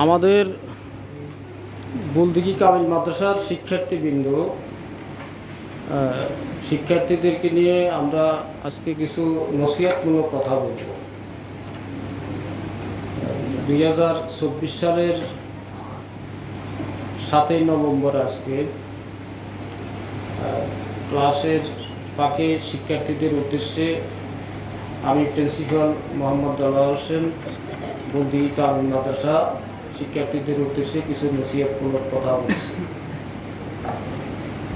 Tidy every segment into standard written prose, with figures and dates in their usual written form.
আমাদের বুলদিঘি কামিল মাদ্রাসার শিক্ষার্থীদেরকে নিয়ে আমরা আজকে কিছু নসিহতমূলক কথা বলব। 2024 সালের 7ই নভেম্বর আজকে ক্লাসের ফাঁকে শিক্ষার্থীদের উদ্দেশ্যে আমি প্রিন্সিপাল মোহাম্মদ দেলোয়ার হোসেন বুলদিঘি কামিল মাদ্রাসা শিক্ষার্থীদের উদ্দেশ্যে কিছু নসিহতমূলক কথা বলছি।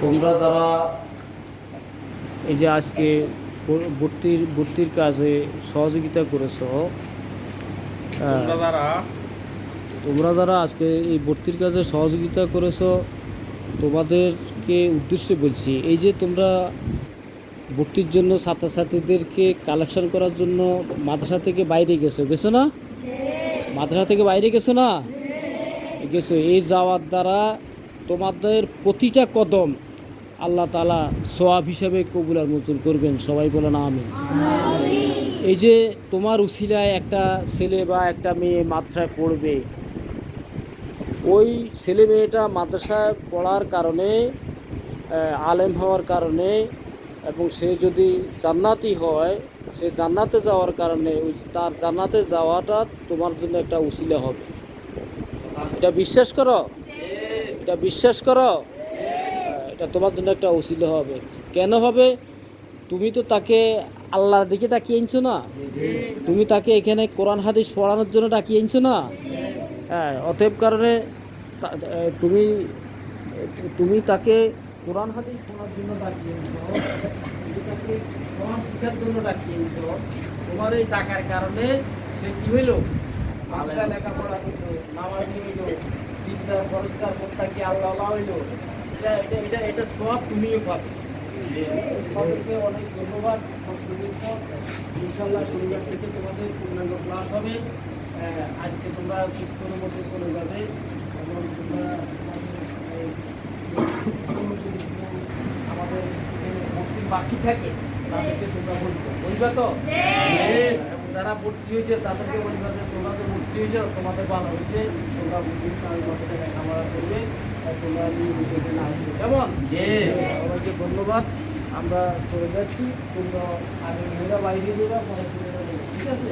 তোমরা যারা এই যে আজকে ভর্তির কাজে সহযোগিতা করেছ, তোমরা যারা আজকে এই ভর্তির কাজে সহযোগিতা করেছ, তোমাদেরকে উদ্দেশ্যে বলছি, এই যে তোমরা ভর্তির জন্য ছাত্রছাত্রীদেরকে কালেকশন করার জন্য মাদ্রাসা থেকে বাইরে গেছো না? মাদ্রাসা থেকে বাইরে গেছো না? গেছো। এই যাওয়ার দ্বারা তোমাদের প্রতিটা কদম আল্লাহ তাআলা সওয়াব হিসাবে কবুল আর মঞ্জুর করবেন। সবাই বলেন আমিন। এই যে তোমার উসিলায় একটা ছেলে বা একটা মেয়ে মাদ্রাসায় পড়বে, ওই ছেলে মেয়েটা মাদ্রাসায় পড়ার কারণে, আলেম হওয়ার কারণে, এবং সে যদি জান্নাতি হয়, সে জান্নাতে যাওয়ার কারণে তার জান্নাতে যাওয়াটা তোমার জন্য একটা উসিলা হবে। এটা বিশ্বাস করো? এটা বিশ্বাস করো? এটা তোমার জন্য একটা উসিলা হবে। কেন হবে? তুমি তো তাকে আল্লাহর দিকে ডাকিয়ে আনছো না? তুমি তাকে এখানে কোরআন হাদিস পড়ানোর জন্য ডাকিয়ে আনছো না? হ্যাঁ, অতএব কারণে তুমি তাকে কোরআন হাদিস পড়ার জন্য ডাকিয়ে আনছো, তুমি তাকে কোরআন শিক্ষার জন্য ডাকিয়ে আনছো। তোমার এই ডাকার কারণে সে কি হইল? মাদ্রাসা লেখাপড়া হইল, নামাজি হইল, বিদ্যার পরস্কার প্রত্যাকে আল্লাহ হইল। এটা সব তুমিও পাবে। সবাইকে অনেক ধন্যবাদ। ইনশাল্লাহ শনিবার থেকে তোমাদের পূর্ণাঙ্গ ক্লাস হবে। আজকে তোমরা কিছুক্ষণের মধ্যে চলে যাবে এবং তোমরা আমাদের ভর্তি বাকি থাকে তাদেরকে তোমরা বলবা তো? যারা ভর্তি হয়েছে তাদেরকে বলবা যে তোমরা তো ভর্তি হয়েছে, তোমাদের ভালো হয়েছে, তোমরা লেখাপড়া করবে, তোমরা বিষয়টা না আসবে। কেমন? সবাইকে ধন্যবাদ। আমরা চলে যাচ্ছি। তোমরা আগে মেয়েরা বাইরে যাবা, পরে চলে যাবে। ঠিক আছে?